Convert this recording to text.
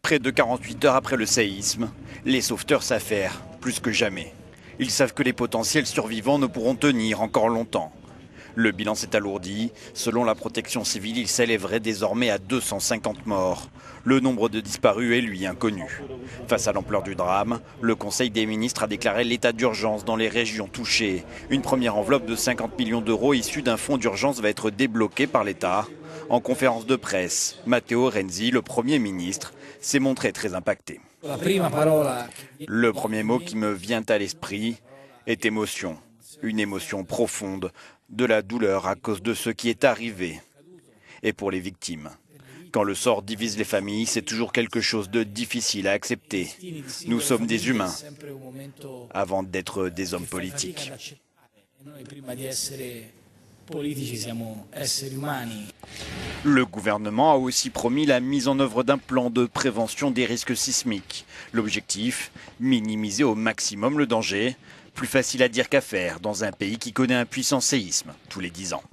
Près de 48 heures après le séisme, les sauveteurs s'affairent plus que jamais. Ils savent que les potentiels survivants ne pourront tenir encore longtemps. Le bilan s'est alourdi. Selon la protection civile, il s'élèverait désormais à 250 morts. Le nombre de disparus est, lui, inconnu. Face à l'ampleur du drame, le Conseil des ministres a déclaré l'état d'urgence dans les régions touchées. Une première enveloppe de 50 millions d'euros issue d'un fonds d'urgence va être débloquée par l'État. En conférence de presse, Matteo Renzi, le Premier ministre, s'est montré très impacté. Le premier mot qui me vient à l'esprit est émotion. Une émotion profonde, de la douleur à cause de ce qui est arrivé. Et pour les victimes. Quand le sort divise les familles, c'est toujours quelque chose de difficile à accepter. Nous sommes des humains, avant d'être des hommes politiques. Le gouvernement a aussi promis la mise en œuvre d'un plan de prévention des risques sismiques. L'objectif, minimiser au maximum le danger. Plus facile à dire qu'à faire dans un pays qui connaît un puissant séisme tous les 10 ans.